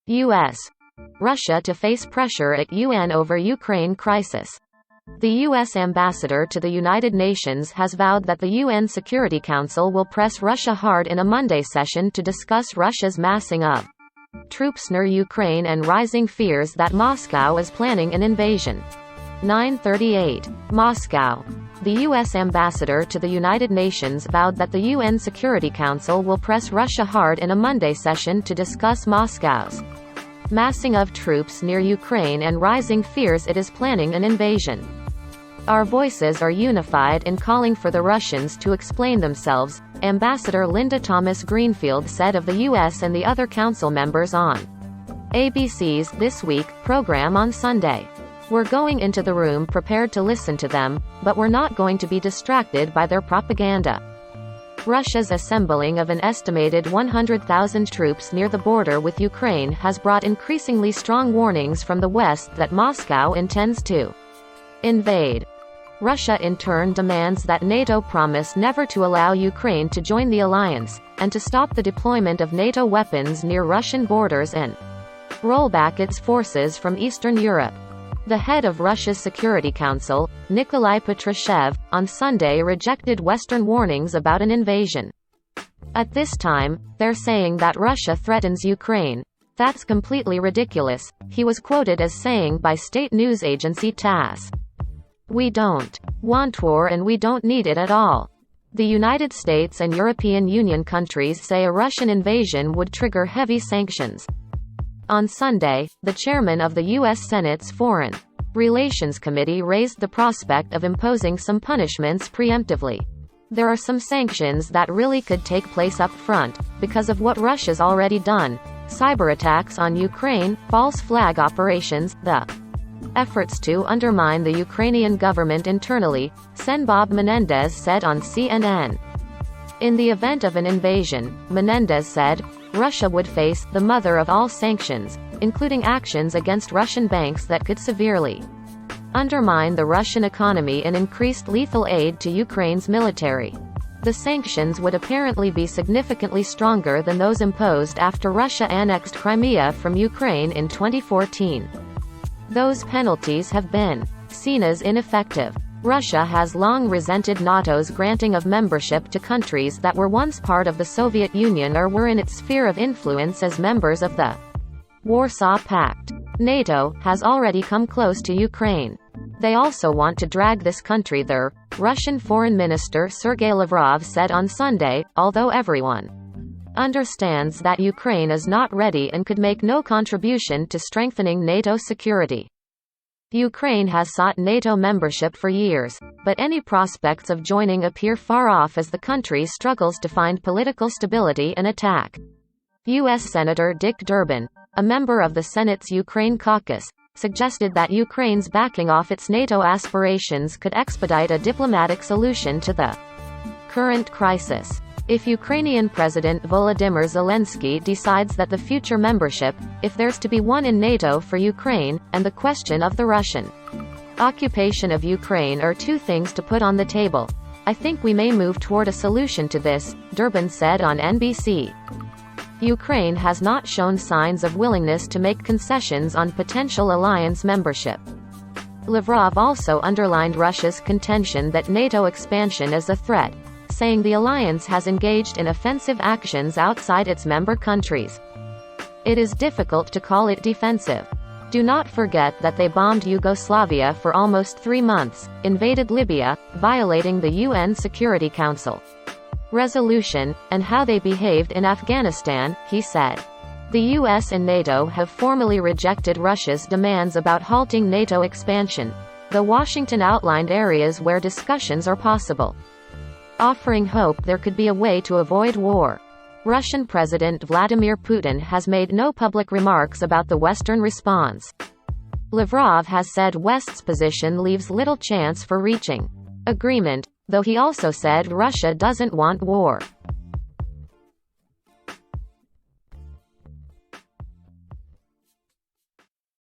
U.S. Russia to face pressure at UN over Ukraine crisis. The U.S. ambassador to the United Nations has vowed that the UN Security Council will press Russia hard in a Monday session to discuss Russia's massing of troops near Ukraine and rising fears that Moscow is planning an invasion. 9:38. Moscow. The U.S. ambassador to the United Nations vowed that the UN Security Council will press Russia hard in a Monday session to discuss Moscow's massing of troops near Ukraine and rising fears it is planning an invasion. Our voices are unified in calling for the Russians to explain themselves, Ambassador Linda Thomas-Greenfield said of the U.S. and the other council members on ABC's This Week program on Sunday. We're going into the room prepared to listen to them, but we're not going to be distracted by their propaganda. Russia's assembling of an estimated 100,000 troops near the border with Ukraine has brought increasingly strong warnings from the West that Moscow intends to invade. Russia in turn demands that NATO promise never to allow Ukraine to join the alliance, and to stop the deployment of NATO weapons near Russian borders and roll back its forces from Eastern Europe. The head of Russia's Security Council, Nikolai Patrushev, on Sunday rejected Western warnings about an invasion. At this time, they're saying that Russia threatens Ukraine. That's completely ridiculous, he was quoted as saying by state news agency TASS. We don't want war and we don't need it at all. The United States and European Union countries say a Russian invasion would trigger heavy sanctions. On Sunday, the chairman of the U.S. Senate's Foreign Relations Committee raised the prospect of imposing some punishments preemptively. There are some sanctions that really could take place up front, because of what Russia's already done: cyber attacks on Ukraine, false flag operations, the efforts to undermine the Ukrainian government internally, Sen Bob Menendez said on CNN. In the event of an invasion, Menendez said, Russia would face the mother of all sanctions, including actions against Russian banks that could severely undermine the Russian economy and increased lethal aid to Ukraine's military. The sanctions would apparently be significantly stronger than those imposed after Russia annexed Crimea from Ukraine in 2014. Those penalties have been seen as ineffective. Russia has long resented NATO's granting of membership to countries that were once part of the Soviet Union or were in its sphere of influence as members of the Warsaw Pact. NATO has already come close to Ukraine. They also want to drag this country there, Russian Foreign Minister Sergei Lavrov said on Sunday, although everyone understands that Ukraine is not ready and could make no contribution to strengthening NATO security. Ukraine has sought NATO membership for years, but any prospects of joining appear far off as the country struggles to find political stability and attack. U.S. Senator Dick Durbin, a member of the Senate's Ukraine caucus, suggested that Ukraine's backing off its NATO aspirations could expedite a diplomatic solution to the current crisis. If Ukrainian President Volodymyr Zelensky decides that the future membership, if there's to be one in NATO for Ukraine, and the question of the Russian occupation of Ukraine are two things to put on the table, I think we may move toward a solution to this, Durbin said on NBC. Ukraine has not shown signs of willingness to make concessions on potential alliance membership. Lavrov also underlined Russia's contention that NATO expansion is a threat, saying the alliance has engaged in offensive actions outside its member countries. It is difficult to call it defensive. Do not forget that they bombed Yugoslavia for almost 3 months, invaded Libya, violating the UN Security Council resolution, and how they behaved in Afghanistan, he said. The US and NATO have formally rejected Russia's demands about halting NATO expansion, though Washington outlined areas where discussions are possible, offering hope there could be a way to avoid war. Russian President Vladimir Putin has made no public remarks about the Western response. Lavrov has said West's position leaves little chance for reaching agreement, though he also said Russia doesn't want war.